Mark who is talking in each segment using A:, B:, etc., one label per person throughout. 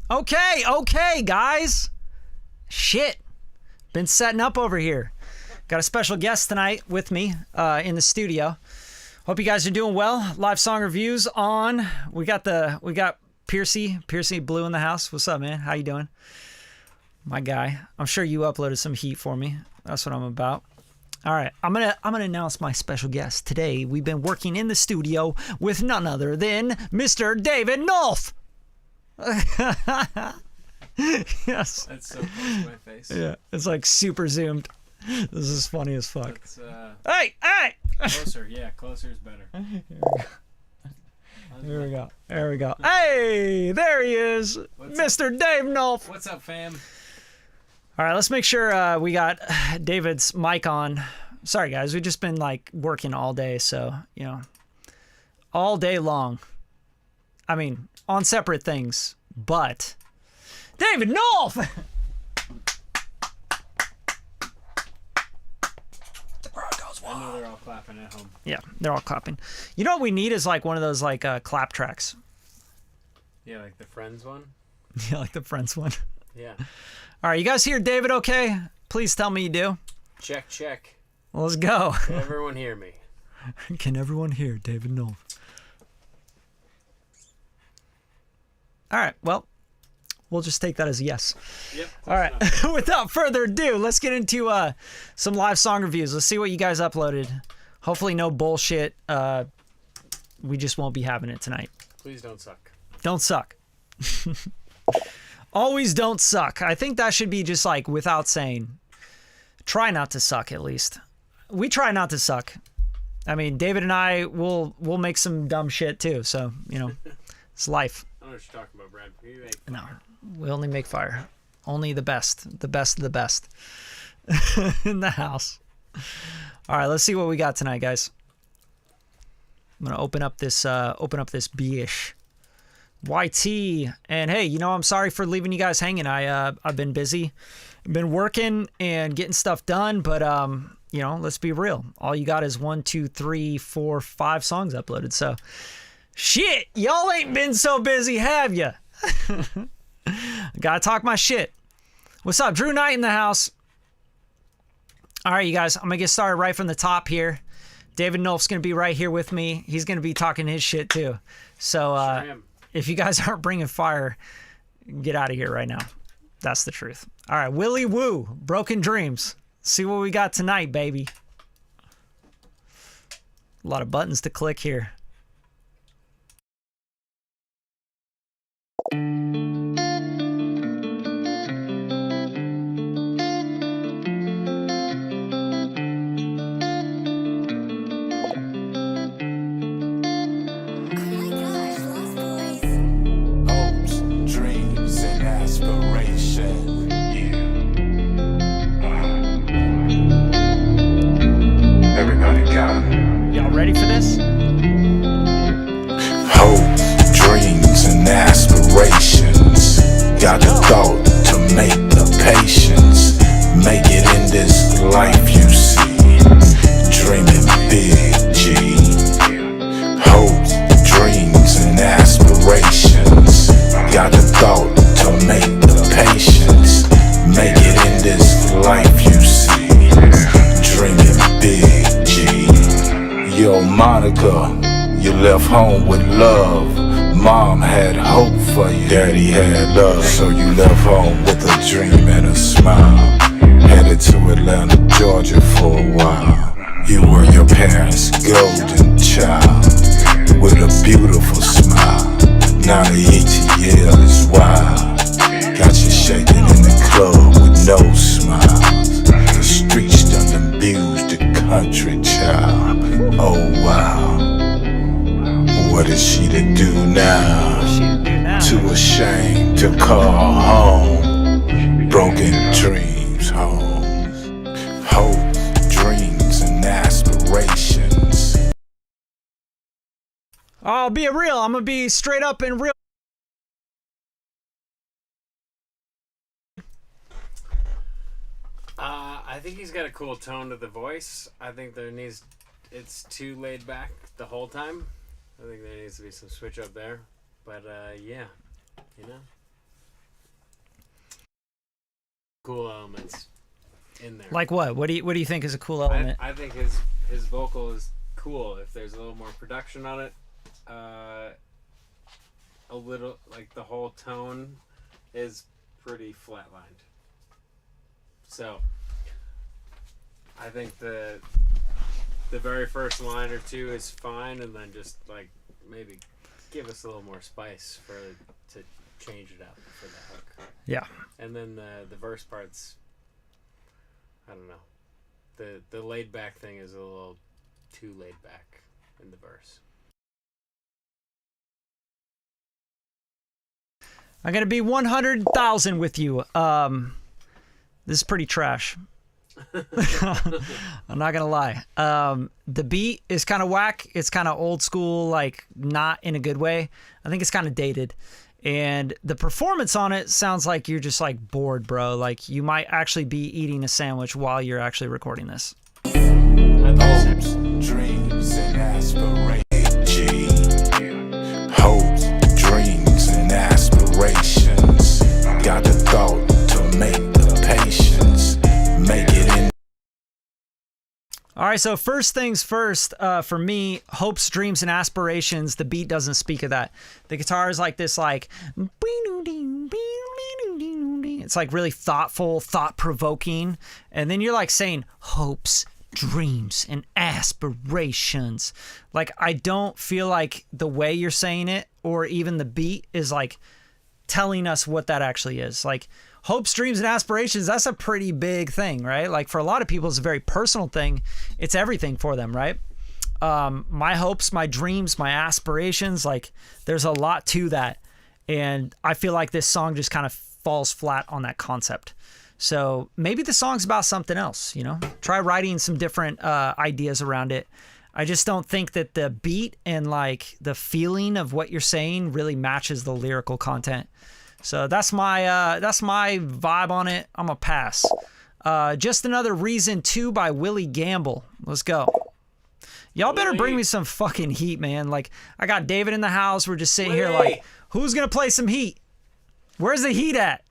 A: Okay, guys. Shit. Been setting up over here. Got a special guest tonight with me in the studio. Hope you guys are doing well. Live song reviews on. We got Piercy Blue in the house. What's up, man? How you doing? My guy. I'm sure you uploaded some heat for me. That's what I'm about. All right, I'm gonna announce my special guest today. We've been working in the studio with none other than Mr. David Nolf. Yes.
B: That's so close to my face.
A: Yeah, it's like super zoomed. This is funny as fuck.
B: Hey!
A: Closer,
B: yeah, closer is better.
A: Here we go. Hey, there he is, Mr. Dave Nolf.
B: What's up, fam?
A: All right, let's make sure we got David's mic on. Sorry, guys, we've just been like working all day, so all day long. I mean, on separate things, but David Nolf.
B: I know they're all clapping at home.
A: Yeah, they're all clapping. You know what we need is like one of those like clap tracks.
B: Yeah, like the Friends one.
A: Yeah, like the Friends one.
B: Yeah.
A: All right, you guys hear David okay? Please tell me you do.
B: Check.
A: Let's go.
B: Can everyone hear me?
A: Can everyone hear David Nolf? All right, well, we'll just take that as a yes.
B: Yep.
A: All right, without further ado, let's get into some live song reviews. Let's see what you guys uploaded. Hopefully no bullshit. We just won't be having it tonight.
B: Please don't suck.
A: Don't suck. Always don't suck. I think that should be just like without saying. Try not to suck, at least. We try not to suck. I mean, David and I will make some dumb shit too. So it's life.
B: I don't know what you're talking about, Brad. We make fire.
A: No, we only make fire. Only the best of the best in the house. All right, let's see what we got tonight, guys. I'm gonna open up this bish. YT, and hey, I'm sorry for leaving you guys hanging. I've been busy, been working and getting stuff done, but let's be real. All you got is 1, 2, 3, 4, 5 songs uploaded. So, shit, y'all ain't been so busy, have ya? Gotta talk my shit. What's up, Drew Knight in the house? All right, you guys, I'm gonna get started right from the top here. David Nolf's gonna be right here with me. He's gonna be talking his shit too. So, if you guys aren't bringing fire, get out of here right now. That's the truth. All right, Willie Woo, Broken Dreams. See what we got tonight, baby. A lot of buttons to click here. Ready for this?
C: Hopes, dreams, and aspirations. Got the thought to make the patience. Make it in this life you see. Dreaming big, G. Hopes, dreams, and aspirations. Got the thought to make the patience. Make it in this life you see. Dreaming big, G. Yo, Monica, you left home with love. Mom had hope for you, Daddy had love. So you left home with a dream and a smile. Headed to Atlanta, Georgia for a while. You were your parents' golden child, with a beautiful smile. Now the ATL is wild. Got you shaking in the club with no smiles. The streets done abused the country child. Oh wow, what is she to do now? Too ashamed to call home. Broken dreams, homes, hopes, dreams, and aspirations.
A: I'll be real. I'm gonna be straight up and real.
B: I think he's got a cool tone to the voice. I think it's too laid back the whole time. I think there needs to be some switch up there. But yeah, in there.
A: Like what? What do you think is a cool element?
B: I think his vocal is cool. If there's a little more production on it, a little, like, the whole tone is pretty flatlined. So I think the very first line or two is fine, and then just like maybe give us a little more spice to change it up for the hook.
A: Yeah.
B: And then the verse part's, I don't know. The laid back thing is a little too laid back in the verse.
A: I'm gonna be 100,000 with you. This is pretty trash. I'm not gonna lie. The beat is kind of whack. It's kind of old school, like not in a good way. I think it's kind of dated. And the performance on it sounds like you're just like bored, bro. Like you might actually be eating a sandwich while you're actually recording this.
C: Hopes, dreams, and aspirations. Hopes, dreams, and aspirations. Got the thought to make the patience. Make it in.
A: All right, so first things first, for me, hopes, dreams, and aspirations, the beat doesn't speak of that. The guitar is like this, like, it's like really thoughtful, thought-provoking, and then you're like saying hopes, dreams, and aspirations. Like, I don't feel like the way you're saying it, or even the beat, is like telling us what that actually is. Like, hopes, dreams, and aspirations, that's a pretty big thing, right? Like for a lot of people, it's a very personal thing. It's everything for them, right? My hopes, my dreams, my aspirations, like there's a lot to that. And I feel like this song just kind of falls flat on that concept. So maybe the song's about something else, you know? Try writing some different ideas around it. I just don't think that the beat and like the feeling of what you're saying really matches the lyrical content. So that's my vibe on it. I'm a pass. Just Another Reason 2 by Willie Gamble. Let's go. Y'all better bring me some fucking heat, man. Like, I got David in the house. We're just sitting here like, who's going to play some heat? Where's the heat at?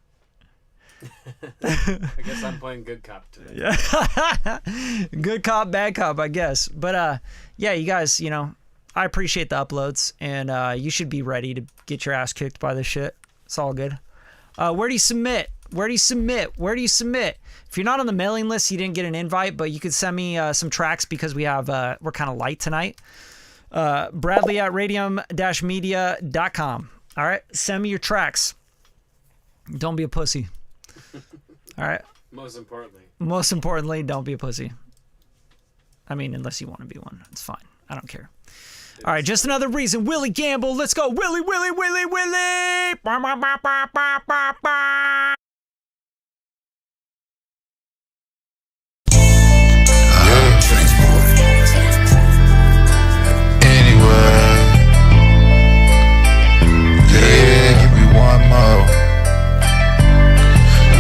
B: I guess I'm playing good cop today.
A: Yeah. Good cop, bad cop, I guess. But, yeah, you guys, you know, I appreciate the uploads. And you should be ready to get your ass kicked by this shit. It's all good. Where do you submit? Where do you submit? Where do you submit? If you're not on the mailing list, you didn't get an invite, but you could send me some tracks because we have we're kind of light tonight. Bradley at radium-media.com. All right, send me your tracks. Don't be a pussy. All right.
B: Most
A: importantly, don't be a pussy. I mean, unless you want to be one, it's fine. I don't care. All right, Just Another Reason. Willie Gamble. Let's go. Willie, Willie, Willie, Willie. Bah, bah, bah, bah, bah, bah, bah.
C: Anyway, yeah, give me one more.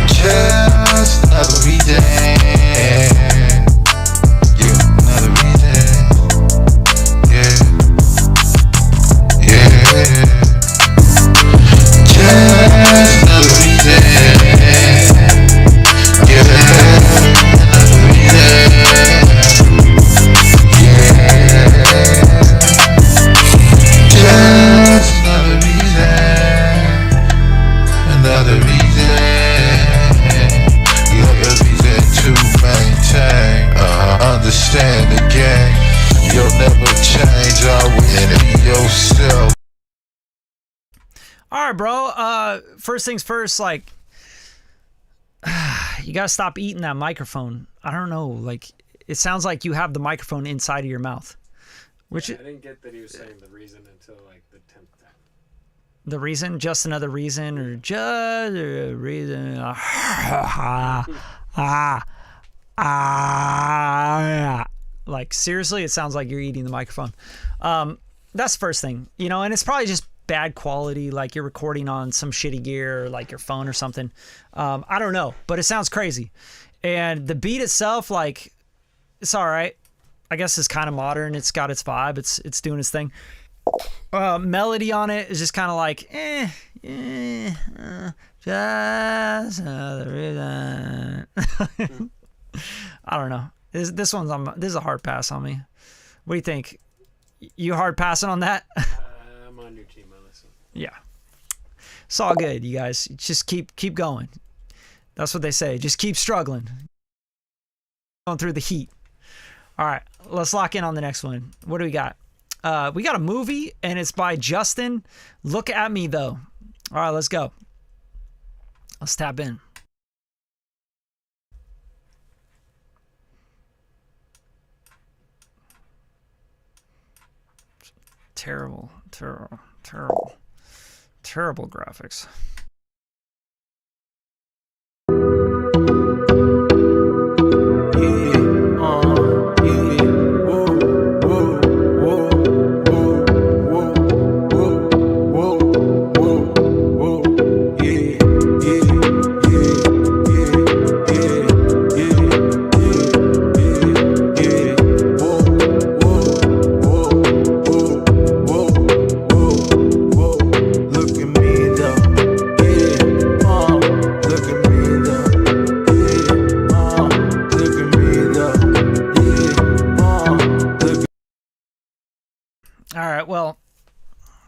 C: Just another reason. Yeah, another reason. Yeah. Just another reason. Yeah, another reason. Just another reason. Another reason to maintain. Understand the game. You'll never change. Always be yourself.
A: All right, bro. First things first, like, you gotta stop eating that microphone. I don't know, like, it sounds like you have the microphone inside of your mouth. Which
B: I didn't get that he was saying the reason until like the 10th time.
A: The reason, just another reason, or just a reason. Like, seriously, it sounds like you're eating the microphone. That's the first thing, you know, and it's probably just bad quality, like you're recording on some shitty gear, or like your phone or something. I don't know, but it sounds crazy. And the beat itself, like, it's all right. I guess it's kind of modern. It's got its vibe. It's doing its thing. Melody on it is just kind of like, just another reason. I don't know. This is a hard pass on me. What do you think? You hard passing on that?
B: I'm on your team on this one.
A: Yeah. It's all good, you guys. Just keep going. That's what they say. Just keep struggling. Going through the heat. All right, let's lock in on the next one. What do we got? We got a movie, and it's by Justin. Look at me, though. All right, let's go. Let's tap in. Terrible graphics. All right, well,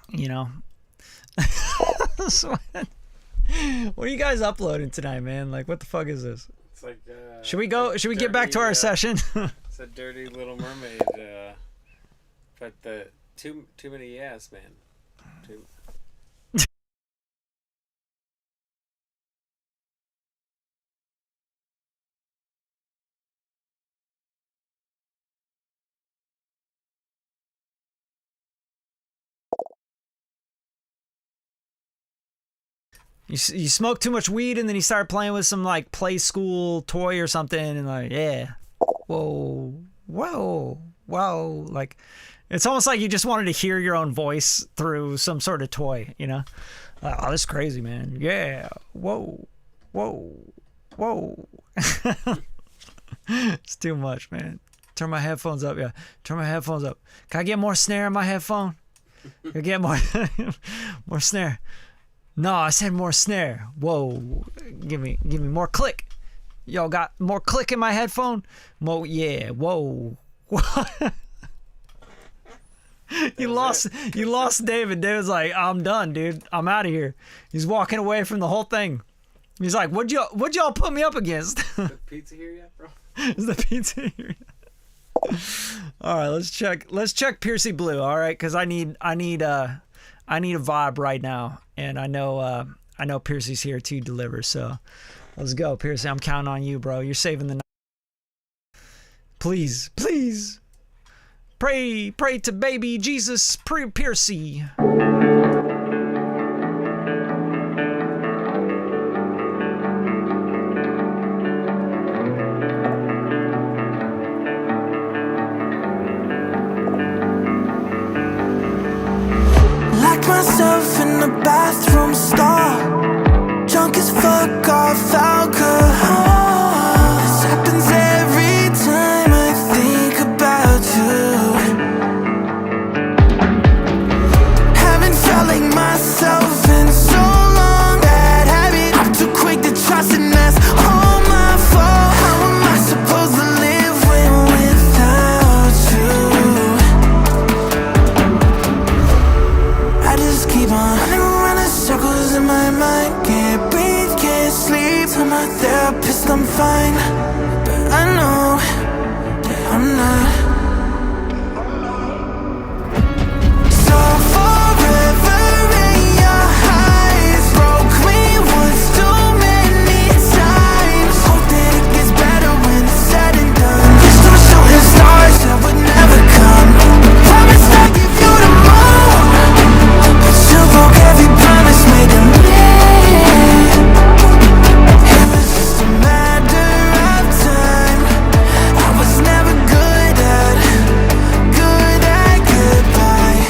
A: you know. What are you guys uploading tonight, man? Like, what the fuck is this?
B: It's like
A: should we get back to our session?
B: It's a dirty Little Mermaid, but the too many yes, man.
A: You smoked too much weed, and then you started playing with some like play school toy or something, and like, yeah, whoa, like it's almost like you just wanted to hear your own voice through some sort of toy, you know? Like, oh, this is crazy, man. Yeah, whoa. It's too much, man. Turn my headphones up, yeah. Turn my headphones up. Can I get more snare in my headphone? Can I get more more snare? No, I said more snare. Whoa. Give me more click. Y'all got more click in my headphone? Whoa, yeah. Whoa. You lost David. David's like, I'm done, dude. I'm out of here. He's walking away from the whole thing. He's like, what'd y'all put me up against?
B: Is the pizza here yet, bro?
A: Is the pizza here yet? All right, let's check Piercy Blue, all right? Because I need a vibe right now, and I know Piercy's here to deliver. So let's go, Piercy. I'm counting on you, bro. You're saving the night. Please, pray to baby Jesus, Piercy.
D: Myself in the bathroom stall, drunk as fuck off alcohol. This happens every time I think about you. Haven't felt like myself in so long. Bad habit, I'm too quick to trust, and that's all my fault. How am I supposed to live without you? I just keep on running around in circles in my mind. Can't breathe, can't sleep. Tell my therapist I'm fine, but I know that I'm not. So forever in your eyes broke me once too many times. Hope that it gets better when it's said and done. Just two shooting stars that would never come. Promise I'll give you the moon, but you broke every promise made to me. It was just a matter of time. I was never good at goodbye.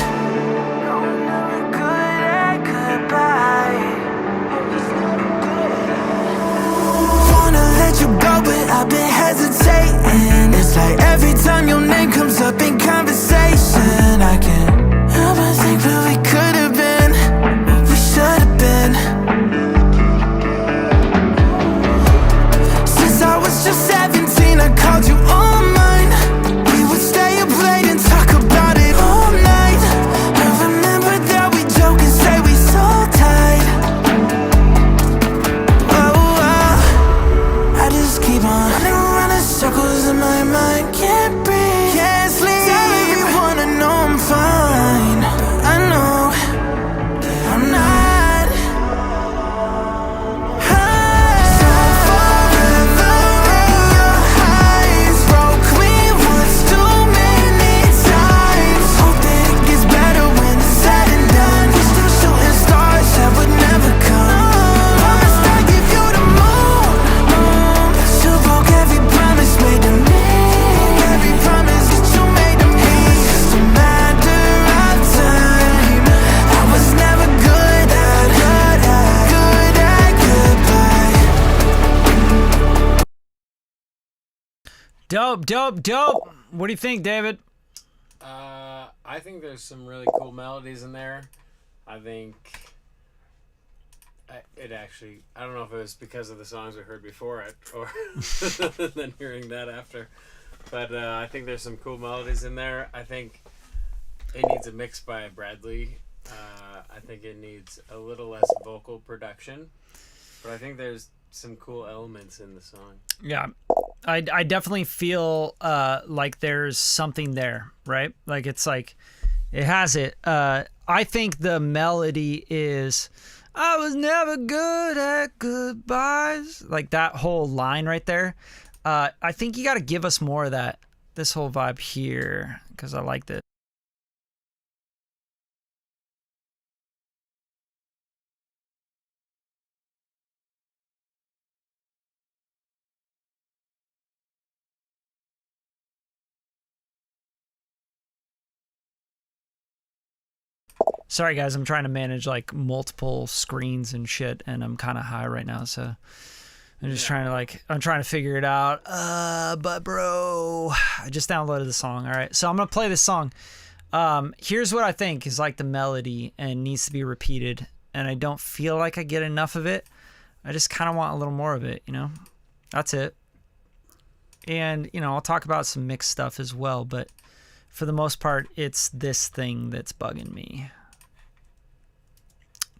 D: Never good at goodbye. Wanna let you go, but I've been hesitating. It's like every time your name comes up in conversation, I can't help but think that we could have been what we should have been. Since I was just 17,
A: Dope, dope, dope. What do you think, David?
B: I think there's some really cool melodies in there. I think it actually, I don't know if it was because of the songs we heard before it or then hearing that after. But I think there's some cool melodies in there. I think it needs a mix by Bradley. I think it needs a little less vocal production. But I think there's some cool elements in the song.
A: Yeah. I definitely feel like there's something there, right? Like it's like it has it. I think the melody is I was never good at goodbyes. Like that whole line right there. I think you got to give us more of that. This whole vibe here because I like this. Sorry guys, I'm trying to manage like multiple screens and shit, and I'm kind of high right now, so I'm just trying to figure it out. But bro, I just downloaded the song. All right, so I'm gonna play this song. Here's what I think is like the melody and needs to be repeated, and I don't feel like I get enough of it. I just kind of want a little more of it, you know. That's it. And you know, I'll talk about some mixed stuff as well, but for the most part, it's this thing that's bugging me.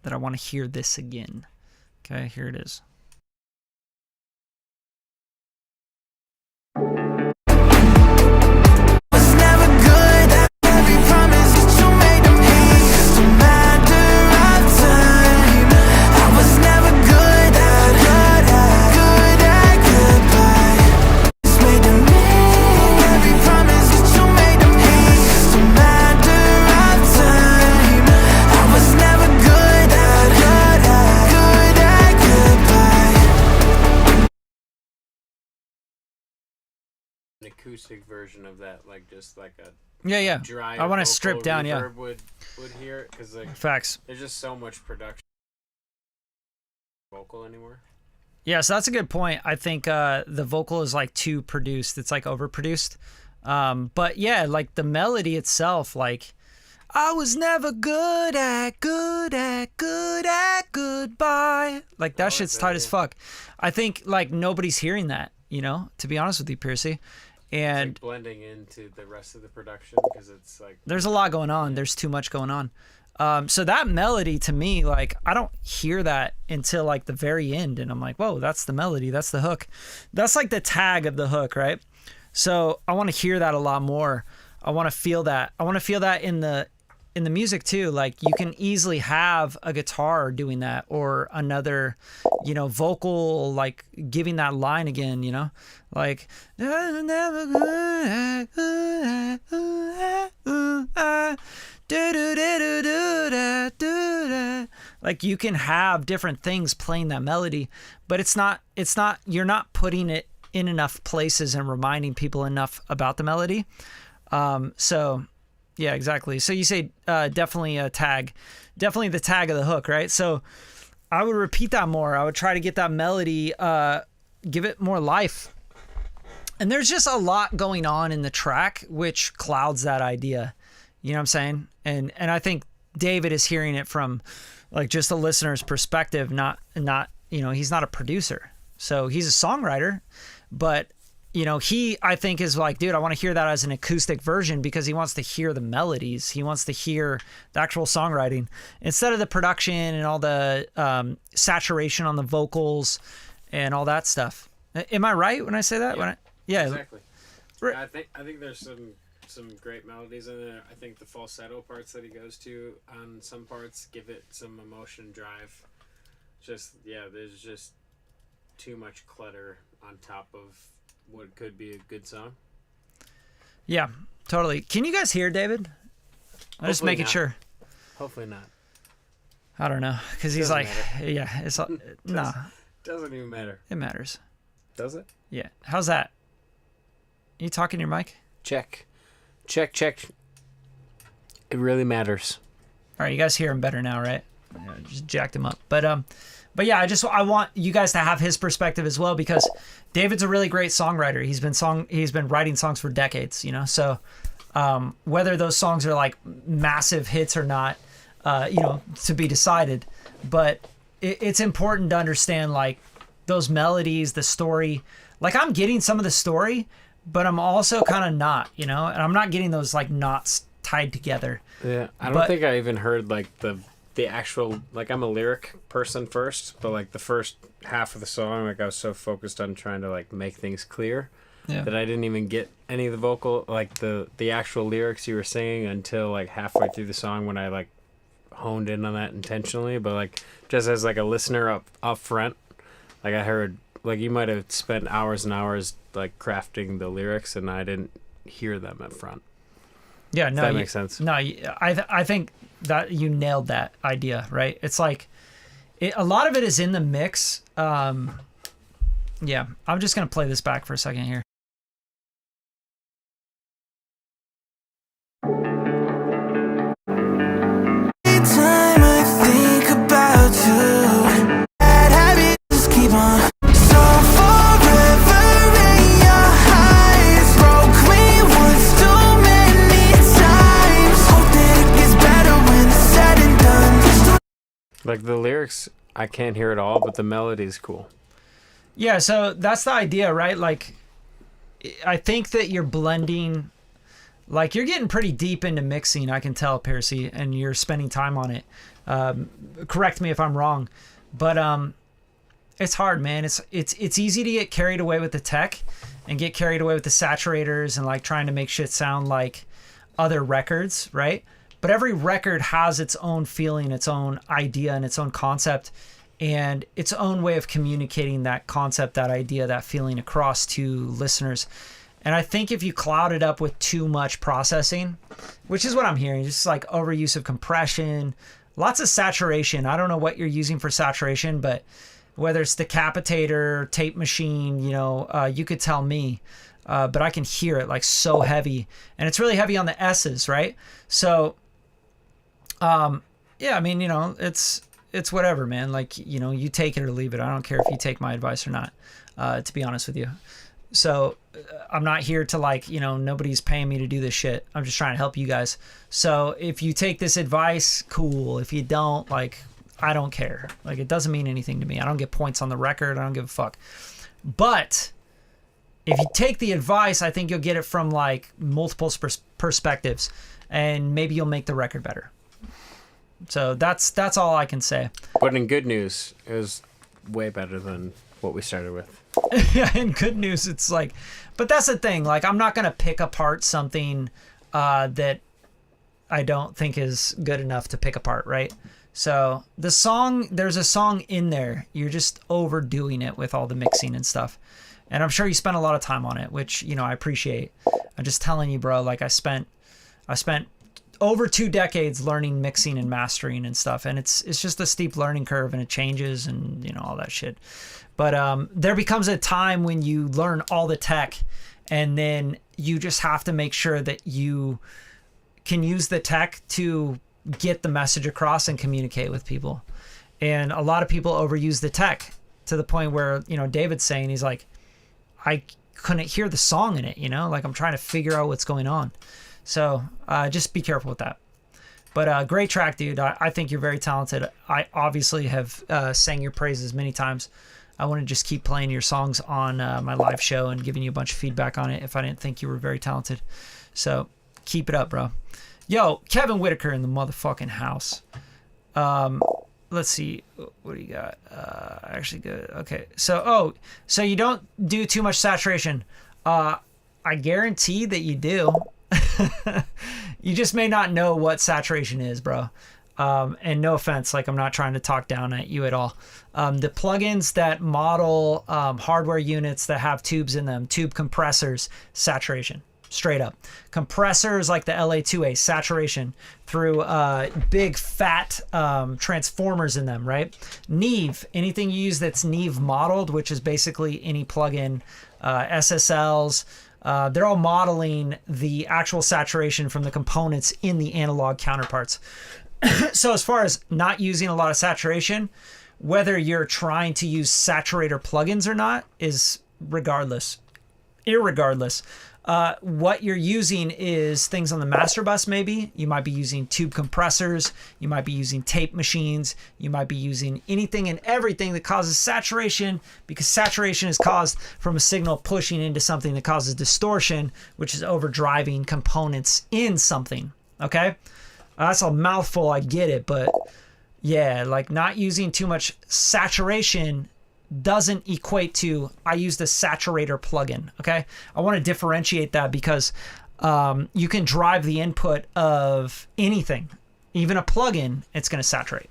A: That I want to hear this again. Okay, here it is.
D: Was never good at every promise that you made to me. Just a matter of time. I was never good at goodbye. It's made to me. Every promise that you made to me. Just a matter of time. I was never good at goodbye.
B: An acoustic version of that, like just like a
A: Yeah.
B: dry.
A: I want to strip down, yeah.
B: Would hear it because like
A: Facts.
B: there's just so much production vocal anymore.
A: Yeah, so that's a good point. I think the vocal is like too produced. It's like overproduced. But yeah, like the melody itself, like I was never good at goodbye. Like that shit's tight as fuck. I think like nobody's hearing that, you know, to be honest with you, Piercy. And
B: It's like blending into the rest of the production because it's like
A: there's a lot going on. There's too much going on. So that melody to me, like I don't hear that until like the very end, and I'm like, whoa, that's the melody, that's the hook, that's like the tag of the hook, right? So I want to hear that a lot more. I want to feel that. I want to feel that in the music too. Like you can easily have a guitar doing that or another, you know, vocal like giving that line again, you know, like like you can have different things playing that melody, but it's not you're not putting it in enough places and reminding people enough about the melody. So yeah, exactly. So you say definitely a tag, definitely the tag of the hook, right? So I would repeat that more. I would try to get that melody, give it more life. And there's just a lot going on in the track, which clouds that idea. You know what I'm saying? And I think David is hearing it from like just a listener's perspective, not you know, he's not a producer. So he's a songwriter, but you know, he, I think, is like, dude, I want to hear that as an acoustic version because he wants to hear the melodies. He wants to hear the actual songwriting instead of the production and all the saturation on the vocals and all that stuff. Am I right when I say that?
B: Yeah,
A: yeah.
B: Exactly.
A: Right.
B: I think there's some great melodies in there. I think the falsetto parts that he goes to on some parts give it some emotion drive. There's just too much clutter on top of what could be a good song.
A: Yeah, totally. Can you guys hear David? I'm just making sure.
B: Hopefully not.
A: I don't know, because he's like,
B: matter.
A: yeah, it's nah.
B: Doesn't even matter.
A: It matters.
B: Does it?
A: Yeah. How's that? You talking to your mic?
B: Check. It really matters.
A: All right, you guys hear him better now, right? Yeah, just jacked him up. But But yeah, I want you guys to have his perspective as well, because David's a really great songwriter. He's been writing songs for decades, you know. So whether those songs are like massive hits or not, you know, to be decided. But it's important to understand like those melodies, the story. Like I'm getting some of the story, but I'm also kind of not, you know, and I'm not getting those like knots tied together.
B: Yeah, I don't think I even heard like the actual, like I'm a lyric person first, but like the first half of the song, like I was so focused on trying to like make things clear that I didn't even get any of the vocal, like the actual lyrics you were singing until like halfway through the song when I like honed in on that intentionally. But like just as like a listener up front, like I heard like you might have spent hours and hours like crafting the lyrics and I didn't hear them up front.
A: Yeah, no,
B: that makes sense.
A: No, I think that you nailed that idea, right? It's like a lot of it is in the mix. Yeah, I'm just gonna play this back for a second here.
D: Time I think about you, bad habits keep on. So forever in your eyes, broke me once too many times. Hope that it gets better when it's said and done.
B: Like the lyrics, I can't hear it all, but the melody's cool.
A: Yeah, so that's the idea, right? Like, I think that you're blending, like you're getting pretty deep into mixing, I can tell, Percy, and you're spending time on it. Correct me if I'm wrong, but it's hard, man. It's easy to get carried away with the tech and get carried away with the saturators and like trying to make shit sound like other records, right? But every record has its own feeling, its own idea, and its own concept, and its own way of communicating that concept, that idea, that feeling across to listeners. And I think if you cloud it up with too much processing, which is what I'm hearing, just like overuse of compression, lots of saturation. I don't know what you're using for saturation, but whether it's decapitator, tape machine, you know, you could tell me. But I can hear it like so heavy, and it's really heavy on the S's, right? So, yeah, I mean, you know, it's whatever, man. Like, you know, you take it or leave it. I don't care if you take my advice or not, to be honest with you. So I'm not here to like, you know, nobody's paying me to do this shit. I'm just trying to help you guys. So if you take this advice, cool. If you don't, like, I don't care. Like, it doesn't mean anything to me. I don't get points on the record. I don't give a fuck. But if you take the advice, I think you'll get it from like multiple perspectives, and maybe you'll make the record better. So that's all I can say.
B: But in good news, it was way better than what we started with.
A: Yeah, in good news, it's like, but that's the thing. Like, I'm not gonna pick apart something that I don't think is good enough to pick apart, right? So the song, there's a song in there. You're just overdoing it with all the mixing and stuff. And I'm sure you spent a lot of time on it, which, you know, I appreciate. I'm just telling you, bro, like I spent over 2 decades learning mixing and mastering and stuff. And it's just a steep learning curve, and it changes and, you know, all that shit. But there becomes a time when you learn all the tech, and then you just have to make sure that you can use the tech to get the message across and communicate with people. And a lot of people overuse the tech to the point where, you know, David's saying, he's like, I couldn't hear the song in it, you know, like I'm trying to figure out what's going on. So just be careful with that. But great track, dude. I think you're very talented. I obviously have sang your praises many times. I want to just keep playing your songs on my live show and giving you a bunch of feedback on it if I didn't think you were very talented. So keep it up, bro. Yo, Kevin Whitaker in the motherfucking house. Let's see. What do you got? Actually good. Okay. So you don't do too much saturation. I guarantee that you do. You just may not know what saturation is, bro. And no offense, like I'm not trying to talk down at you at all. The plugins that model hardware units that have tubes in them, tube compressors, saturation. Straight up. Compressors like the LA2A, saturation through big fat transformers in them, right? Neve, anything you use that's Neve modeled, which is basically any plugin, SSLs, they're all modeling the actual saturation from the components in the analog counterparts. So as far as not using a lot of saturation, whether you're trying to use saturator plugins or not is irregardless. What you're using is things on the master bus. Maybe you might be using tube compressors, you might be using tape machines, you might be using anything and everything that causes saturation, because saturation is caused from a signal pushing into something that causes distortion, which is overdriving components in something. Okay, that's a mouthful, I get it, but yeah, like not using too much saturation doesn't equate to I use the saturator plugin. Okay, I want to differentiate that because you can drive the input of anything, even a plugin, it's going to saturate.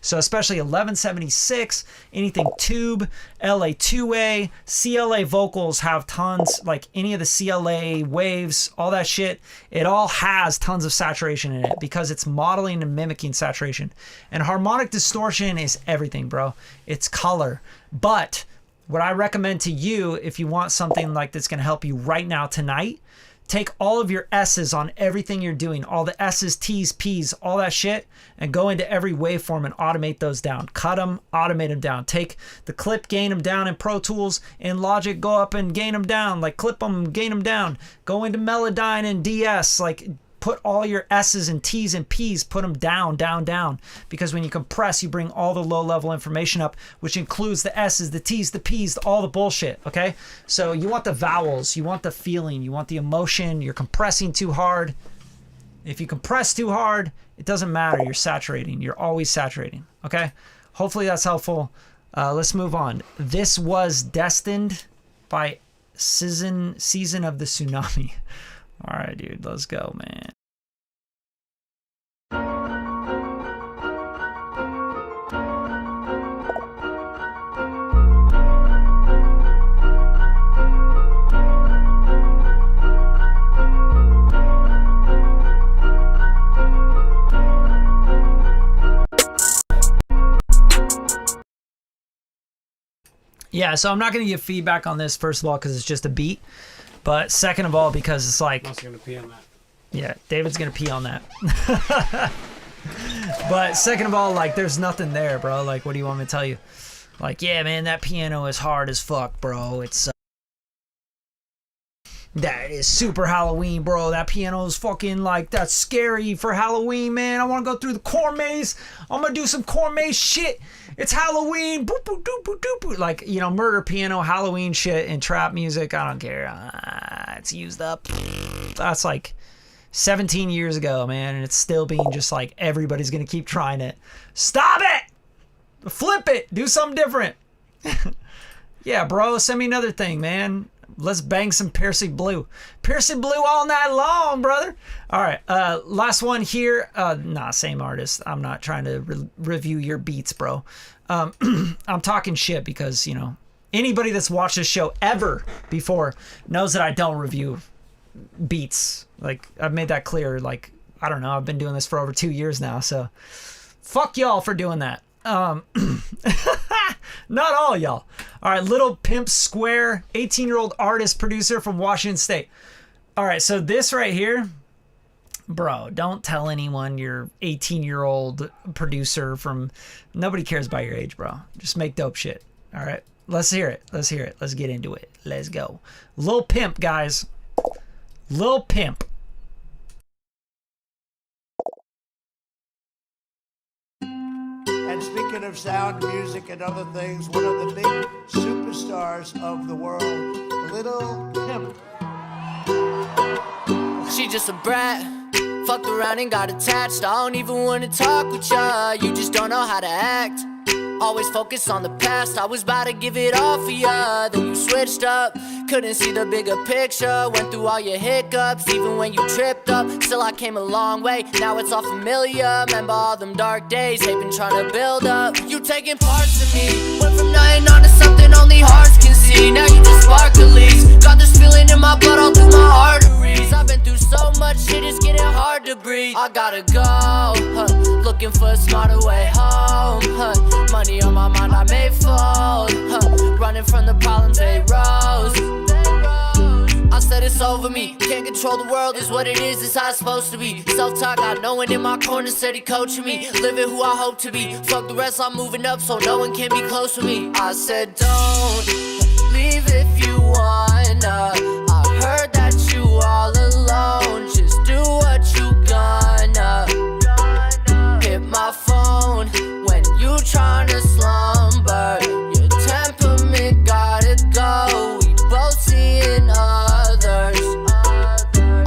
A: So especially 1176, anything tube, LA2A, CLA vocals have tons, like any of the CLA waves, all that shit, it all has tons of saturation in it because it's modeling and mimicking saturation. And harmonic distortion is everything, bro. It's color. But what I recommend to you, if you want something like that's going to help you right now tonight, take all of your S's on everything you're doing, all the S's, T's, P's, all that shit, and go into every waveform and automate those down. Cut them, automate them down. Take the clip, gain them down in Pro Tools. In Logic, go up and gain them down. Like clip them, gain them down. Go into Melodyne and DS. Like put all your S's and T's and P's, put them down, down, down. Because when you compress, you bring all the low-level information up, which includes the S's, the T's, the P's, all the bullshit, okay? So you want the vowels, you want the feeling, you want the emotion. You're compressing too hard. If you compress too hard, it doesn't matter. You're saturating. You're always saturating, okay? Hopefully that's helpful. Let's move on. This was Destined by Season of the Tsunami. All right, dude, let's go, man. Yeah, so I'm not going to give feedback on this, first of all, because it's just a beat. But second of all, because it's like...
B: I'm also going to pee on that.
A: Yeah, David's going to pee on that. But second of all, like, there's nothing there, bro. Like, what do you want me to tell you? Like, yeah, man, that piano is hard as fuck, bro. It's... that is super Halloween, bro. That piano is fucking, like, that's scary for Halloween, man. I want to go through the corn maze. I'm going to do some corn maze shit. It's Halloween. Boop, boop, doop, boop, doop, boop. Like, you know, murder piano, Halloween shit, and trap music. I don't care. It's used up. That's like 17 years ago, man. And it's still being just like, everybody's going to keep trying it. Stop it. Flip it. Do something different. Yeah, bro. Send me another thing, man. Let's bang some Piercy Blue. Piercy Blue all night long, brother. All right, last one here. Nah, same artist. I'm not trying to review your beats, bro. I'm talking shit because, you know, anybody that's watched this show ever before knows that I don't review beats. Like, I've made that clear. Like, I don't know. I've been doing this for over 2 years now, so fuck y'all for doing that. Not all y'all. All right, Little Pimp Square, 18-year-old artist, producer from Washington State. All right, so this right here, bro, don't tell anyone you're 18-year-old producer from... Nobody cares about your age, bro. Just make dope shit. All right, let's hear it. Let's hear it. Let's get into it. Let's go. Lil Pimp, guys. Lil Pimp.
E: And speaking of sound, music, and other things, one of the big superstars of the world, Little Pimp.
F: She just a brat, fucked around and got attached. I don't even wanna talk with ya, you just don't know how to act. Always focused on the past, I was about to give it all for ya. Then you switched up, couldn't see the bigger picture. Went through all your hiccups, even when you tripped up. Still I came a long way, now it's all familiar. Remember all them dark days, they've been trying to build up. You taking parts of me, went from nothing on to something only hearts can see. Now you just spark the leaves, got this feeling in my blood all through my arteries. I've been through so much shit, it's getting hard to breathe. I gotta go, looking for a smarter way home. Money on my mind, I may fold. Running from the problems, they rose. I said it's over. over me. Can't control the world, is what it is, it's how it's supposed to be. Self-talk, got no one in my corner, steady coaching me. Living who I hope to be. Fuck the rest, I'm moving up so no one can be close to me. I said don't leave if you wanna. I heard that you all alone. Just do what you gonna. Hit my phone when you tryna slumber. Your temperament gotta go. We both seeing others.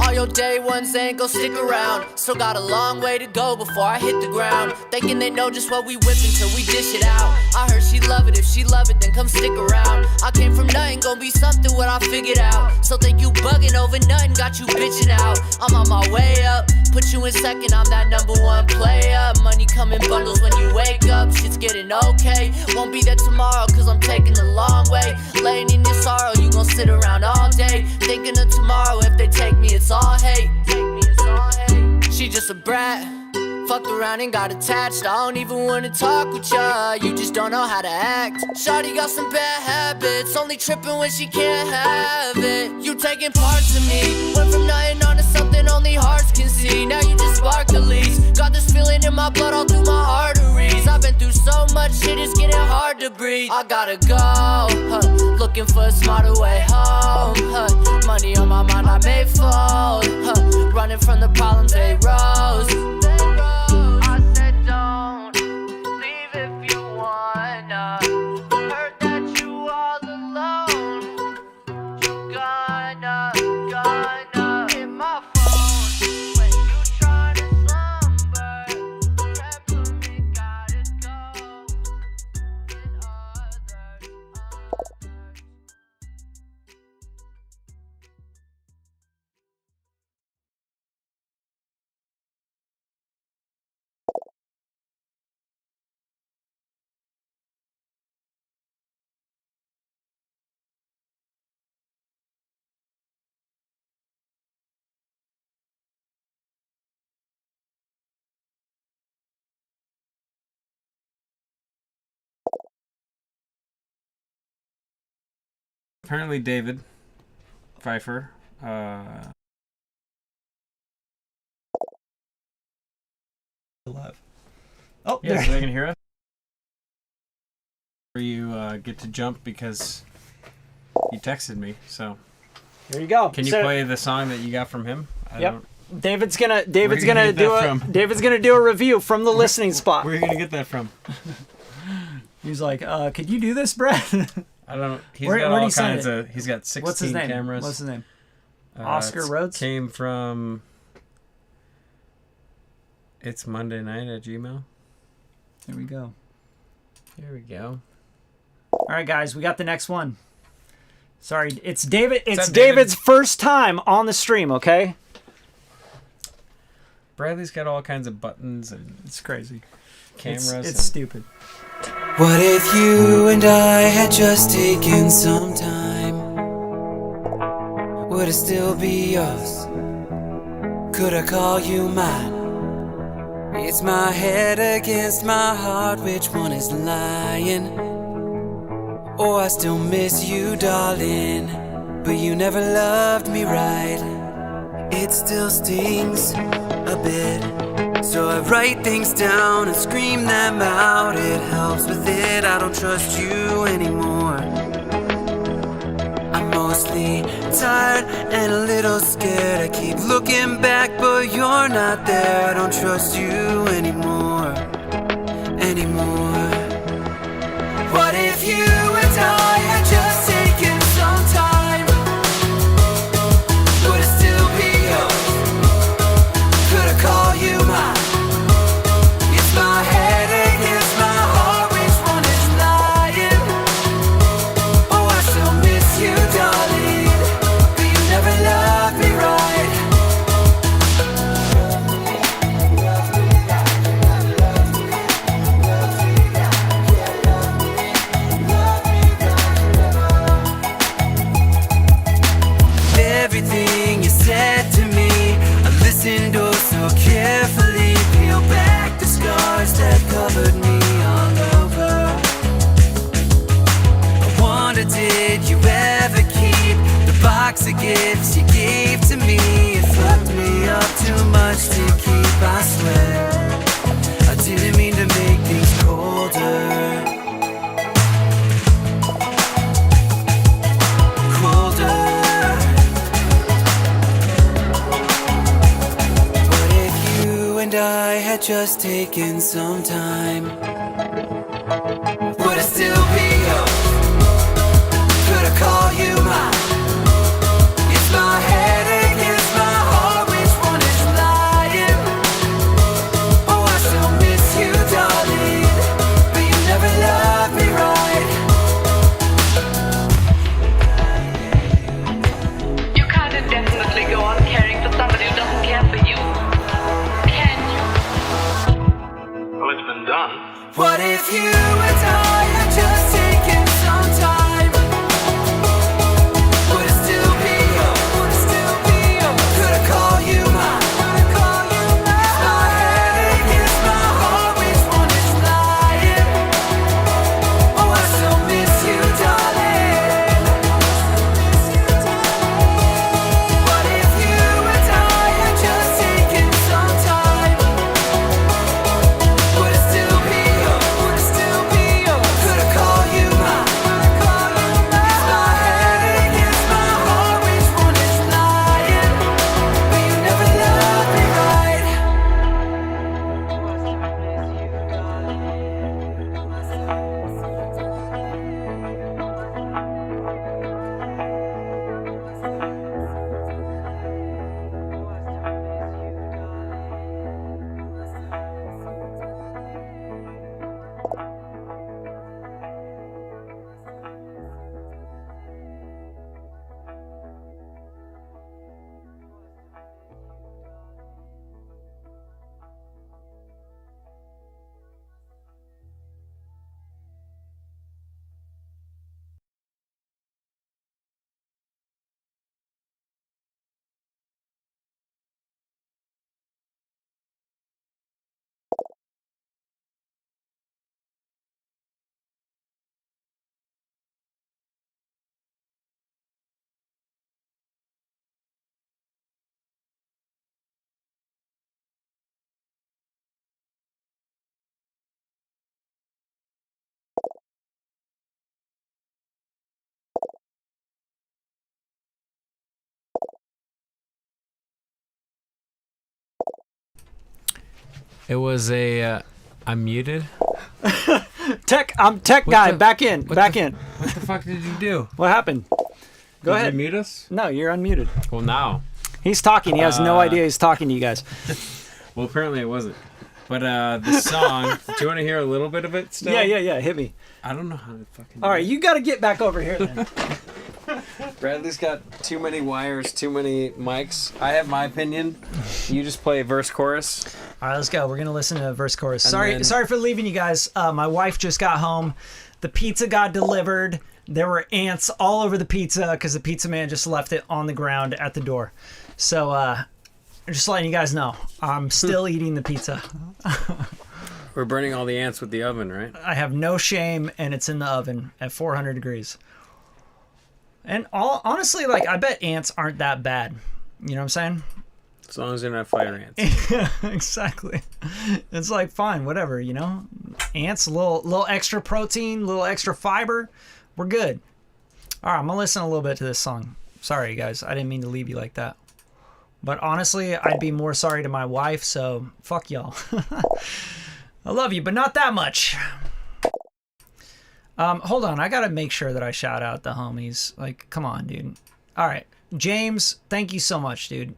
F: All your day ones ain't gon' stick around. Still got a long way to go before I hit the ground. Thinking they know just what we whippin' till we dish it out. I heard she love it, if she love it then come stick around. I came from nothing, gon' be something what I figured out. So think you bugging over nothing, got you bitching out. I'm on my way up, put you in second, I'm that #1 player. Money come in bundles when you wake up, shit's getting okay. Won't be there tomorrow cause I'm taking the long way. Laying in your sorrow, you gon' sit around all day. Thinking of tomorrow, if they take me it's all hate. She just a brat, fucked around and got attached. I don't even wanna talk with ya, you just don't know how to act. Shawty got some bad habits, only tripping when she can't have it. You taking parts of me, went from nothing on to something only hearts can see. Now you just spark the lease, got this feeling in my blood all through my arteries. I've been through so much shit, it's getting hard to breathe. I gotta go, looking for a smarter way home. Money on my mind, I may fold. Running from the problems they rose. I said don't leave if you wanna. Heard that you all alone. You gonna hit my phone when you tryna slumber. Temperament gotta go in others.
B: Apparently David Pfeiffer
A: Live. Oh,
B: yeah,
A: there.
B: so they can hear us. Or you get to jump because he texted me. So
A: There you go.
B: can you play the song that you got from him?
A: Yep. David's gonna
B: Where you gonna get
A: do
B: that
A: a
B: from?
A: David's gonna do a review from the listening spot.
B: Where are you gonna get that from?
A: He's like, could you do this, Brad?
B: I don't. He's
A: Where
B: got
A: did
B: all
A: he send
B: kinds
A: it?
B: of. He's got 16
A: What's his name?
B: cameras.
A: What's his name? Oscar
B: It's
A: Rhodes?
B: Came from. It's Monday night at Gmail.
A: There we go.
B: Here we go.
A: All right, guys, we got the next one. Sorry, it's David. It's
B: up, David?
A: David's first time on the stream. Okay,
B: Bradley's got all kinds of buttons and
A: it's crazy.
B: cameras.
A: It's
B: and-
A: stupid.
G: What if you and I had just taken some time? Would it still be us? Could I call you mine? It's my head against my heart, which one is lying? Oh, I still miss you, darling, but you never loved me right. It still stings a bit, so I write things down and scream them out. It helps with it, I don't trust you anymore. I'm mostly tired and a little scared. I keep looking back, but you're not there. I don't trust you anymore. What if you and I had just taken some time? Would it still be yours? Could I call you mine? It's my head against my heart, which one is lying? Oh, I still miss you, darling, but you never loved me right. Everything you said to me, I listened oh so carefully. Peel back the scars that covered me all over. I wonder, did you ever keep the box box of gifts you gave to me. It fucked me up too much to keep, I swear. I didn't mean to make things colder. And I had just taken some time. Would it still be yours? Could I call you mine? It's my head against my heart, which one is lying? Oh, I still miss you, darling, but you never loved me right.
H: You can't indefinitely go on caring for somebody who doesn't care for you.
I: Done.
G: What if you and I had just taken some time? Would it still be yours? Would it still be yours? Could I call you mine? Could I call you mine? My head against my heart, which one is lying? Oh, I still miss you, darling. What if you and I had just taken some time? Would it still be yours? Would it still be yours? Could I call you mine? Could I call you mine? My head against my heart, which one is lying? But you never loved me right.
B: It was a. I'm muted.
A: I'm tech guy.
B: the-
A: Back in.
B: what
A: Back
B: the-
A: in.
B: What the fuck did you do?
A: What happened? Go
B: Did
A: ahead.
B: you mute us?
A: No, you're unmuted.
B: Well, now.
A: He's talking. He has no idea he's talking to you guys.
B: Well, apparently it wasn't. But the song. Do you want to hear a little bit of it still?
A: Yeah. Hit me.
B: I don't know how to fucking.
A: All right, you got to get back over here then.
B: Bradley's got too many wires, too many mics. I have my opinion. You just play verse chorus.
A: All right, let's go. We're gonna listen to verse chorus.
B: And
A: Sorry
B: then-
A: for leaving you guys. My wife just got home. The pizza got delivered. There were ants all over the pizza because the pizza man just left it on the ground at the door. So just letting you guys know, I'm still eating the pizza.
B: We're burning all the ants with the oven, right?
A: I have no shame, and it's in the oven at 400 degrees. And honestly, like, I bet ants aren't that bad. You know what I'm saying?
B: As long as they're not fire ants.
A: Yeah, exactly. It's like, fine, whatever, you know? Ants, a little extra protein, a little extra fiber. We're good. All right, I'm going to listen a little bit to this song. Sorry, guys. I didn't mean to leave you like that. But honestly, I'd be more sorry to my wife, so fuck y'all. I love you, but not that much. Hold on. I got to make sure that I shout out the homies. Like, come on, dude. All right. James, thank you so much, dude.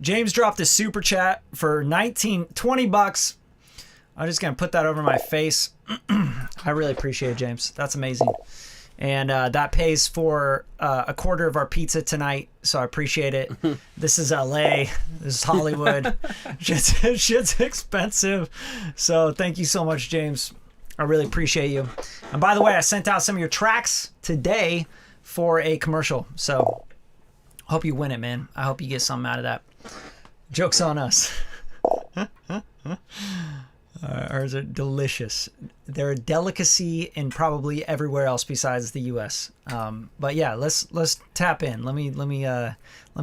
A: James dropped a super chat for $20 bucks. I'm just going to put that over my face. I really appreciate it, James. That's amazing. And that pays for a quarter of our pizza tonight, so I appreciate it. This is LA. This is Hollywood. Shit's expensive. So thank you so much, James. I really appreciate you. And by the way, I sent out some of your tracks today for a commercial. So hope you win it, man. I hope you get something out of that. Joke's on us. Ours are delicious. They're a delicacy in probably everywhere else besides the U.S. But yeah, let's tap in. Let me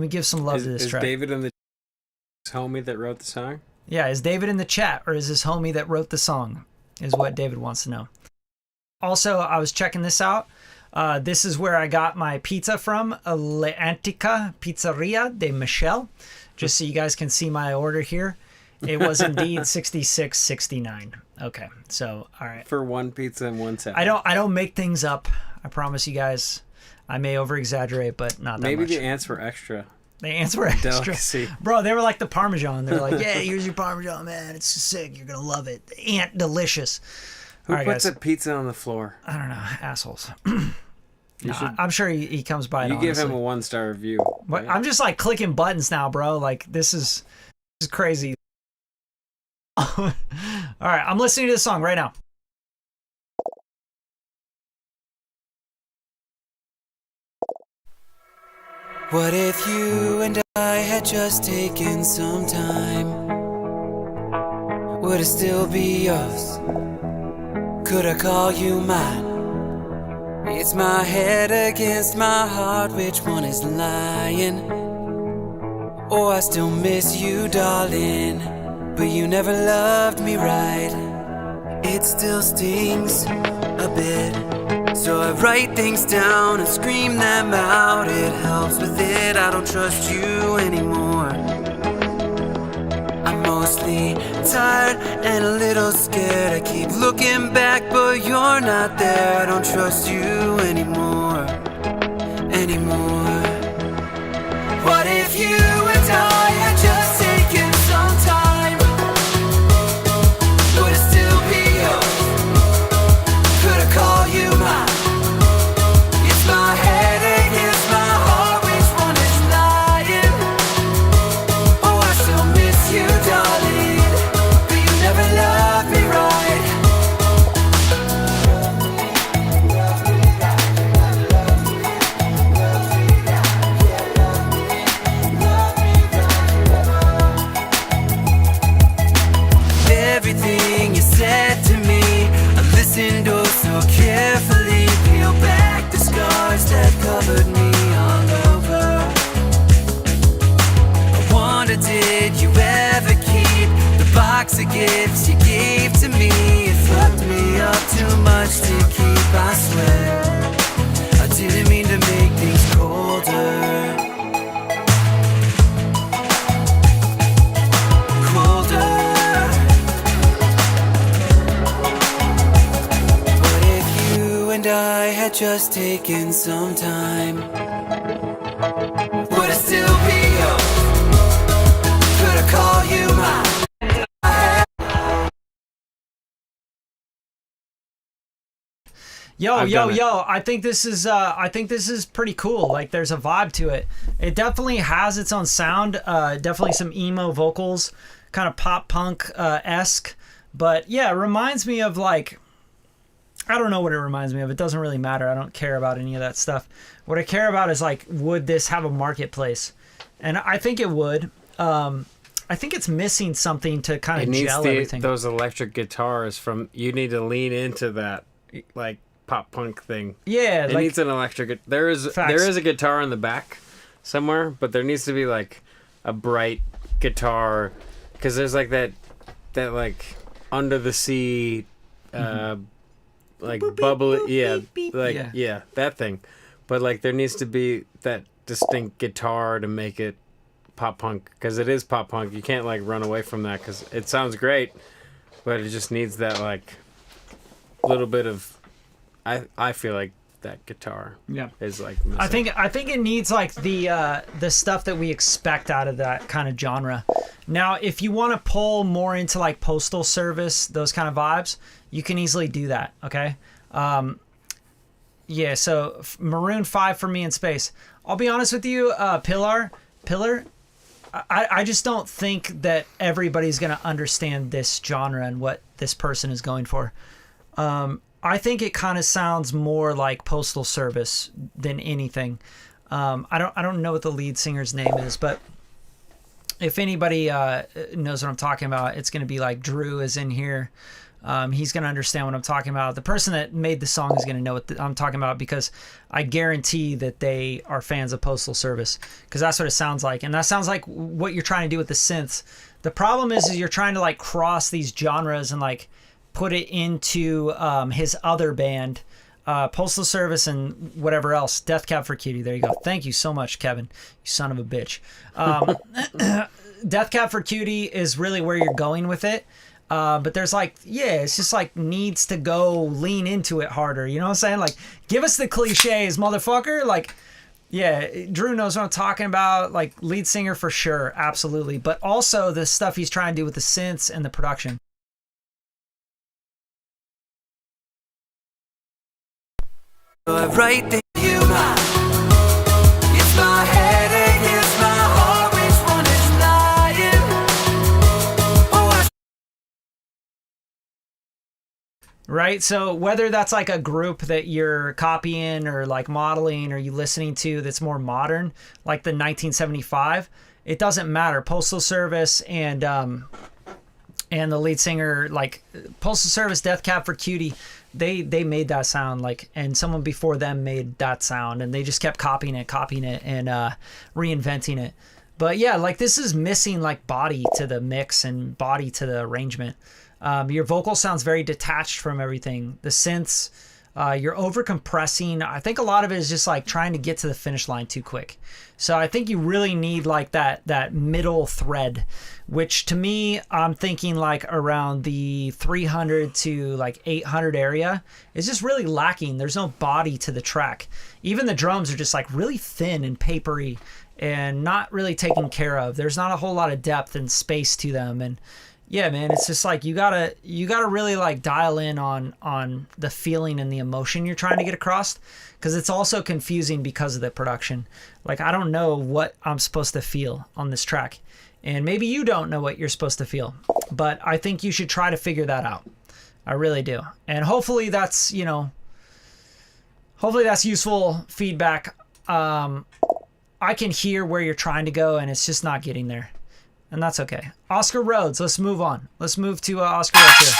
A: give some love to this
B: is
A: track.
B: David in the homie that wrote the song?
A: Yeah, is David in the chat, or is this homie that wrote the song? Is what David wants to know. Also, I was checking this out. This is where I got my pizza from, L'Antica Pizzeria de Michel. Just so you guys can see my order here. It was indeed $66.69. Okay, so all right.
B: For one pizza and one salad.
A: I don't make things up. I promise you guys. I may over exaggerate, but not that
B: Maybe
A: much.
B: the ants were extra.
A: The ants were extra.
B: Delicacy.
A: Bro, they were like the Parmesan. They're like, yeah, here's your Parmesan, man. It's sick. You're gonna love it. Ant delicious.
B: Who
A: All right,
B: puts
A: guys.
B: a pizza on the floor?
A: I don't know, assholes.
B: You should,
A: I'm sure he comes by.
B: you give him a
A: honestly.
B: 1-star review.
A: But
B: right?
A: I'm just like clicking buttons now, bro. Like this is crazy. All right, I'm listening to this song right now.
G: What if you and I had just taken some time? Would it still be us? Could I call you mine? It's my head against my heart, which one is lying? Oh, I still miss you, darling, but you never loved me right. It still stings a bit, so I write things down and scream them out. It helps with it, I don't trust you anymore. I'm mostly tired and a little scared. I keep looking back, but you're not there. I don't trust you anymore. What if you and I had just taken some time? Would it still be yours? Could I call you mine? It's my head against my heart, which one is lying? Oh, I still miss you, darling, but you never loved me right. Everything you said to me, I listened oh so carefully. Peel back the scars that covered me all over. I wonder, did you ever keep the box of gifts you gave to me? It fucked me up too much to keep, I swear. I didn't mean to make things colder. And I had just taken some time. Would it still be yours? Could I call you mine?
A: Yo, I think this is pretty cool. Like there's a vibe to it. It definitely has its own sound. Definitely some emo vocals, kind of pop punk esque. But yeah, it reminds me of like, I don't know what it reminds me of. It doesn't really matter. I don't care about any of that stuff. What I care about is like, would this have a marketplace? And I think it would. I think it's missing something to kind of gel everything.
B: Those electric guitars from, you need to lean into that like pop punk thing.
A: Yeah,
B: it needs an electric. There is a guitar in the back somewhere, but there needs to be like a bright guitar, because there's like that like under the sea like boop, bubble boop, yeah beep, beep. Like yeah, that thing. But like there needs to be that distinct guitar to make it pop punk, because it is pop punk. You can't like run away from that, because it sounds great, but it just needs that like little bit of, I feel like that guitar is like missing.
A: I think it needs like the stuff that we expect out of that kind of genre. Now if you want to pull more into like Postal Service, those kind of vibes, you can easily do that. Okay. Yeah, so Maroon 5 for me in space. I'll be honest with you, Pillar, I just don't think that everybody's going to understand this genre and what this person is going for. I think it kind of sounds more like Postal Service than anything. I don't know what the lead singer's name is, but if anybody knows what I'm talking about, it's going to be like Drew is in here. He's going to understand what I'm talking about. The person that made the song is going to know what I'm talking about, because I guarantee that they are fans of Postal Service, because that's what it sounds like. And that sounds like what you're trying to do with the synths. The problem is you're trying to like cross these genres and like put it into his other band, Postal Service and whatever else. Death Cab for Cutie. There you go. Thank you so much, Kevin. You son of a bitch. Death Cab for Cutie is really where you're going with it. But there's like, yeah, it's just like needs to go lean into it harder. You know what I'm saying? Like, give us the cliches, motherfucker. Like, yeah, Drew knows what I'm talking about. Like, lead singer for sure. Absolutely. But also the stuff he's trying to do with the synths and the production.
G: Right there, you are. It's my head against my heart, which one is lying? Oh,
A: Right? So whether that's like a group that you're copying or like modeling or you listening to that's more modern, like the 1975, it doesn't matter. Postal Service and the lead singer, like Postal Service, Death Cab for Cutie, they made that sound, like, and someone before them made that sound, and they just kept copying it and reinventing it. But yeah, like this is missing like body to the mix and body to the arrangement. Your vocal sounds very detached from everything. The synths, you're over compressing. I think a lot of it is just like trying to get to the finish line too quick. So I think you really need like that middle thread, which to me, I'm thinking like around the 300 to like 800 area is just really lacking. There's no body to the track. Even the drums are just like really thin and papery and not really taken care of. There's not a whole lot of depth and space to them. And yeah, man, it's just like you gotta really like dial in on the feeling and the emotion you're trying to get across, because it's also confusing because of the production. Like, I don't know what I'm supposed to feel on this track, and maybe you don't know what you're supposed to feel, but I think you should try to figure that out. I really do, and hopefully that's useful feedback. I can hear where you're trying to go, and it's just not getting there. And that's okay. Oscar Rhodes, let's move on. Let's move to Oscar Rhodes here.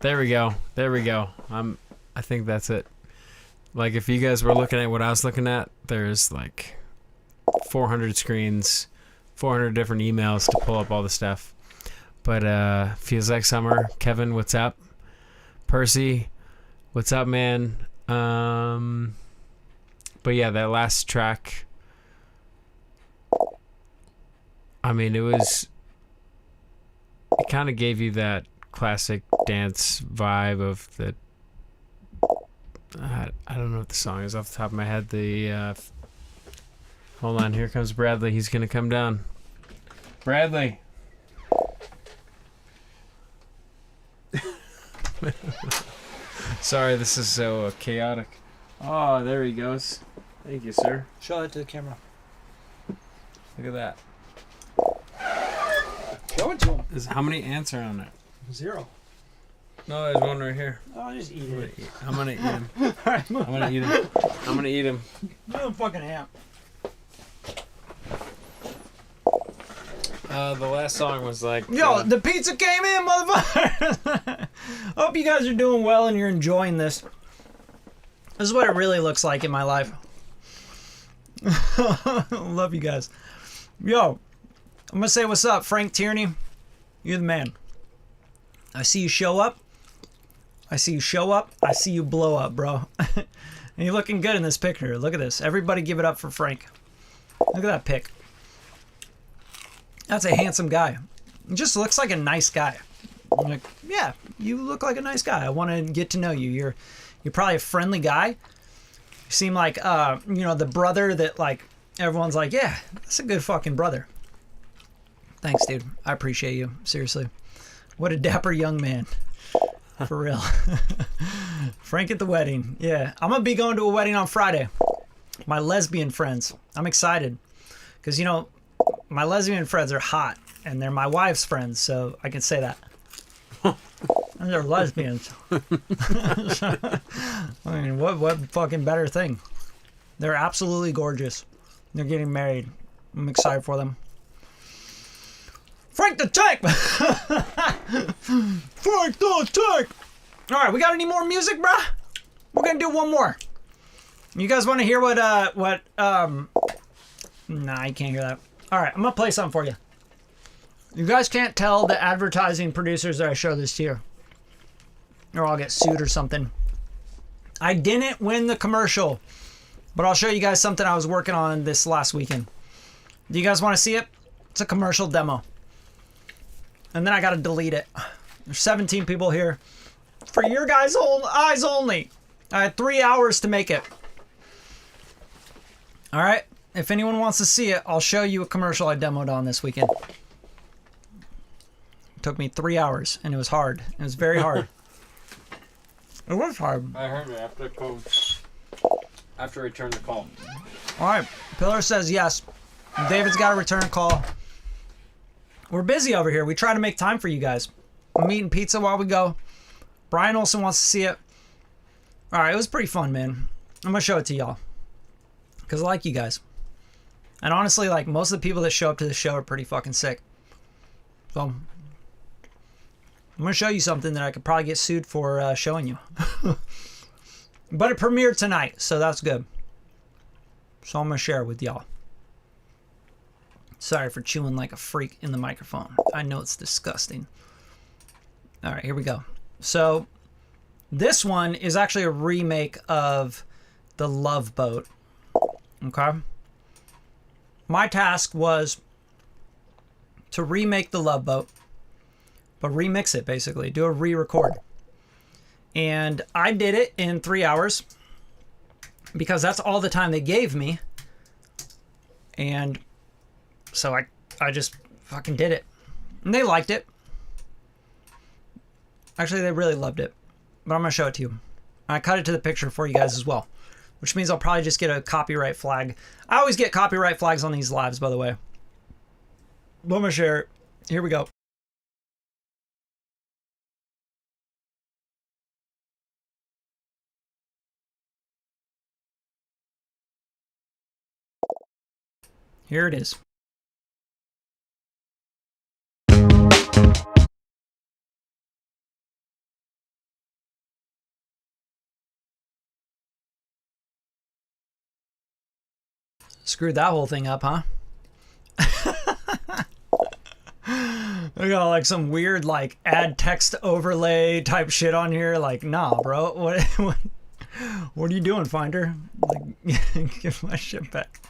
B: There we go. There we go. I think that's it. Like, if you guys were looking at what I was looking at, there's like 400 screens, 400 different emails to pull up all the stuff. But feels like summer. Kevin, what's up? Percy, what's up, man? But yeah, that last track, I mean, it kind of gave you that classic dance vibe of the, I don't know what the song is off the top of my head. Hold on, here comes Bradley. He's going to come down. Bradley. Sorry, this is so chaotic. Oh, there he goes. Thank you, sir.
A: Show that to the camera.
B: Look at that.
A: Show it to him.
B: How many ants are on it?
A: 0.
B: No, there's one right here.
A: Oh, just eat it.
B: I'm gonna eat him. I'm gonna eat him. I'm gonna eat him.
A: No fucking ham.
B: The last song was like...
A: Yo, the pizza came in, motherfucker! Hope you guys are doing well and you're enjoying this. This is what it really looks like in my life. Love you guys. Yo, I'm gonna say what's up, Frank Tierney. You're the man. I see you show up. I see you show up. I see you blow up, bro. And you're looking good in this picture. Look at this. Everybody give it up for Frank. Look at that pic. That's a handsome guy. He just looks like a nice guy. I'm like, yeah, you look like a nice guy. I want to get to know you. You're probably a friendly guy. You seem like, the brother that, like, everyone's like, yeah, that's a good fucking brother. Thanks, dude. I appreciate you. Seriously. What a dapper young man. For real. Frank at the wedding. Yeah. I'm going to be going to a wedding on Friday. My lesbian friends. I'm excited. Because, my lesbian friends are hot. And they're my wife's friends. So I can say that. And they're lesbians. I mean, what fucking better thing? They're absolutely gorgeous. They're getting married. I'm excited for them. Frank the Tank! Frank the Tank! Alright, we got any more music, bruh? We're gonna do one more. You guys want to hear what, Nah, you can't hear that. Alright, I'm gonna play something for you. You guys can't tell the advertising producers that I show this to, or I'll get sued or something. I didn't win the commercial, but I'll show you guys something I was working on this last weekend. Do you guys want to see it? It's a commercial demo. And then I gotta delete it. There's 17 people here. For your guys' eyes only. I had 3 hours to make it. Alright, if anyone wants to see it, I'll show you a commercial I demoed on this weekend. It took me 3 hours, and it was hard. It was very hard. It was hard.
B: I heard it after I returned the call.
A: Alright, Pillar says yes. David's got to return a call. We're busy over here. We try to make time for you guys. I'm eating pizza while we go. Brian Olsen wants to see it. Alright, it was pretty fun, man. I'm going to show it to y'all. Because I like you guys. And honestly, like, most of the people that show up to the show are pretty fucking sick. So, I'm going to show you something that I could probably get sued for showing you. But it premiered tonight, so that's good. So I'm going to share it with y'all. Sorry for chewing like a freak in the microphone. I know it's disgusting. All right, here we go. So this one is actually a remake of The Love Boat. Okay? My task was to remake The Love Boat, but remix it basically, do a re-record. And I did it in 3 hours because that's all the time they gave me. And so I just fucking did it. And they liked it. Actually, they really loved it. But I'm going to show it to you. I cut it to the picture for you guys as well. Which means I'll probably just get a copyright flag. I always get copyright flags on these lives, by the way. But I'm going to share it. Here we go. Here it is. Screwed that whole thing up, huh? We got like some weird like add text overlay type shit on here. Like, nah, bro. What are you doing, Finder? Like, give my shit back.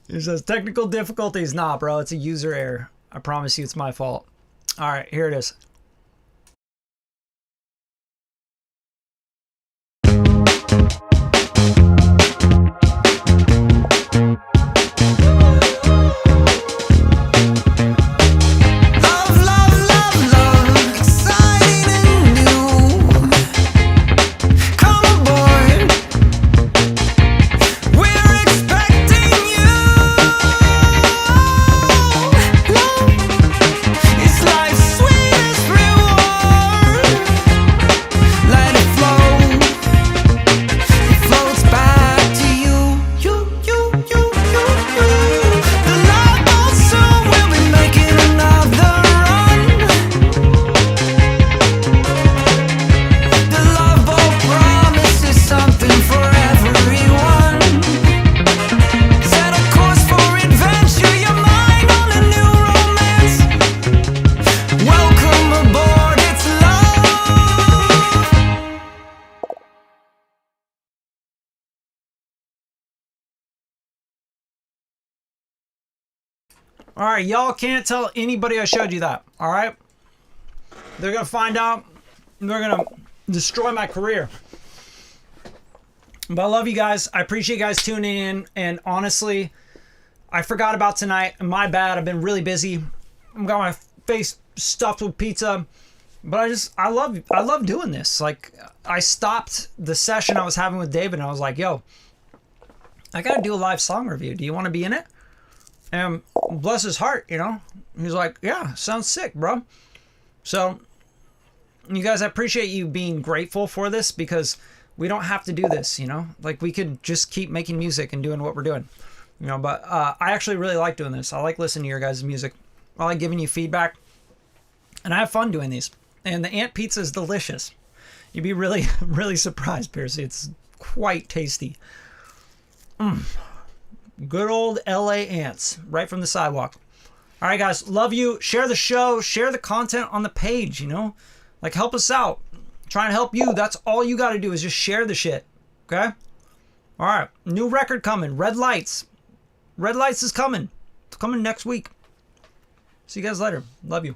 A: It says technical difficulties. Nah, bro. It's a user error. I promise you, it's my fault. All right, here it is. All right, y'all can't tell anybody I showed you that. All right, they're gonna find out. They're gonna destroy my career. But I love you guys. I appreciate you guys tuning in. And honestly, I forgot about tonight. My bad. I've been really busy. I've got my face stuffed with pizza. But I love doing this. Like, I stopped the session I was having with David, and I was like, yo, I gotta do a live song review. Do you want to be in it? And bless his heart, you know, he's like, yeah, sounds sick, bro. So you guys, I appreciate you being grateful for this, because we don't have to do this, you know, like we could just keep making music and doing what we're doing, you know. But I actually really like doing this. I like listening to your guys' music. I like giving you feedback, and I have fun doing these. And the ant pizza is delicious. You'd be really, really surprised, Piercy. It's quite tasty. Good old LA ants, right from the sidewalk. All right, guys, love you. Share the show, share the content on the page, you know, like, help us out. Trying to help you. That's all you got to do, is just share the shit. Okay. All right. New record coming. Red Lights. Red Lights is coming. It's coming next week. See you guys later. Love you.